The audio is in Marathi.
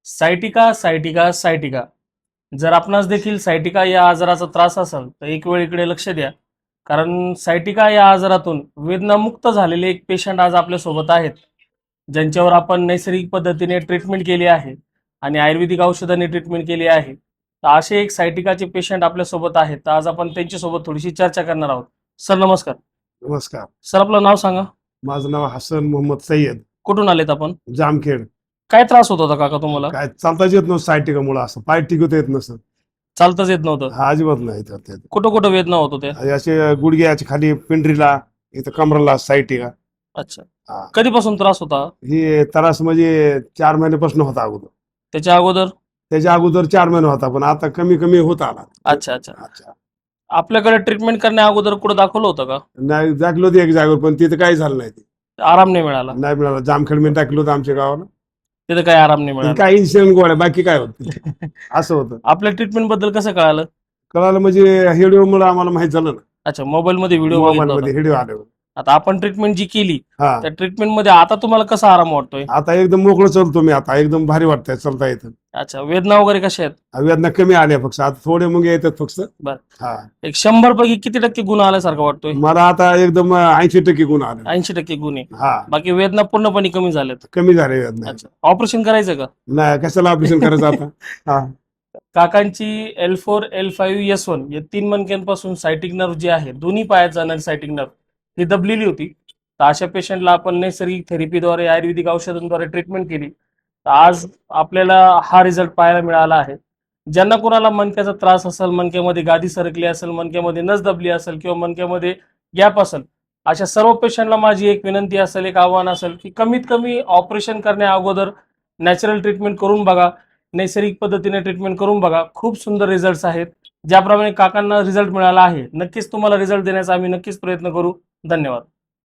सायटिका सायटिका सायटिका जर आपणास देखील सायटिका या आजाराचा त्रास असेल तर एक वेळ इकडे लक्ष द्या. कारण सायटिका या आजारातून वेदनामुक्त झालेले एक पेशंट आज आपल्या सोबत आहेत, ज्यांच्यावर आपण नैसर्गिक पद्धतीने ट्रीटमेंट केली आहे आणि आयुर्वेदिक औषधांनी ट्रीटमेंट केली आहे. तर असे एक सायटिकाचे पेशंट आपल्या सोबत आहेत. तर आज आपण त्यांच्यासोबत थोडीशी चर्चा करणार आहोत. सर नमस्कार. नमस्कार. सर आपलं नाव सांगा. माझं नाव हसन मोहम्मद सय्यद, कुठून आलेत आपण? जामखेड. काय त्रास होत होता काका तुम्हाला? काय चालताच येत नव्हतं सायटिकामुळे, असं पाय टिकवता येत नसतं. चालताच येत नव्हतं? हा अजिबात नाही. तर ते कुठं कुठं वेदना होत होत्या? असे गुडघ्याच्या खाली पिंडरीला, इथं कमराला सायटिका. अच्छा. हा. कधीपासून त्रास होता? ही त्रास म्हणजे 4 महिन्यापासून होता अगोदर. त्याच्या अगोदर? त्याच्या अगोदर 4 महिने होता, पण आता कमी कमी होत आला. अच्छा अच्छा. आपल्याकडे ट्रीटमेंट करण्या अगोदर कुठं दाखवलं होतं का? नाही, दाखलो होते एक जागेवर, पण तिथं काही झालं नाही. आराम नाही मिळाला? नाही मिळाला. जामखेड मी टाकलो होतं आमच्या गावाला. तिथं काही आराम नाही तिथं मिळाला? काय इन्सिडेंट गोळ्या, बाकी काय होत असं होतं. आपल्या ट्रीटमेंट बद्दल कसं कळालं? कळालं म्हणजे व्हिडिओ मुळे आम्हाला माहित झालं ना. अच्छा, मोबाईल मध्ये व्हिडिओ मोबाईल बघितला मध्ये होता. व्हिडिओ आले. आता आपण ट्रीटमेंट जी केली हा. त्या ट्रीटमेंट मध्ये आता तुम्हाला कसा आराम वाटतोय? आता एकदम मोकळं चालतो मी. आता एकदम भारी वाटतंय, चालता येतं. अच्छा, वेदना वगैरे कशा आहेत? वेदना कमी आल्या फक्त, आता थोडे मग येतात फक्त. बरं. हा. एक 100 पैकी किती टक्के गुण आल्यासारखं वाटतोय? मला आता एकदम 80% गुण आले. 80% गुण आहे. हा. बाकी वेदना पूर्णपणे कमी झाल्यात? कमी झाले वेदना. अच्छा, ऑपरेशन करायचं का? नाही, कशाला ऑपरेशन करायचं आता. हा. काकांची L4 L5 S1 या 3 मणक्यांपासून सायटिक नर्व जे आहे, दोन्ही पायात जाणारी सायटिक नर्व ही दबलेली होती. तर अशा पेशंटला आपण नैसर्गिक थेरपीद्वारे आयुर्वेदिक औषधांद्वारे ट्रीटमेंट केली. तर आज आपल्याला हा रिझल्ट पाहायला मिळाला आहे. ज्यांना कोणाला मणक्याचा त्रास असेल, मणक्यामध्ये गादी सरकली असेल, मणक्यामध्ये नस दबली असेल किंवा मणक्यामध्ये गॅप असेल, अशा सर्व पेशंटला माझी एक विनंती असेल, एक आव्हान असेल की कमीत कमी ऑपरेशन करण्या अगोदर नॅचरल ट्रीटमेंट करून बघा, नैसर्गिक पद्धतीने ट्रीटमेंट करून बघा. खूप सुंदर रिझल्ट्स आहेत. ज्याप्रमाणे काकांना रिझल्ट मिळाला आहे, नक्कीच तुम्हाला रिझल्ट देण्याचा आम्ही नक्कीच प्रयत्न करू. धन्यवाद.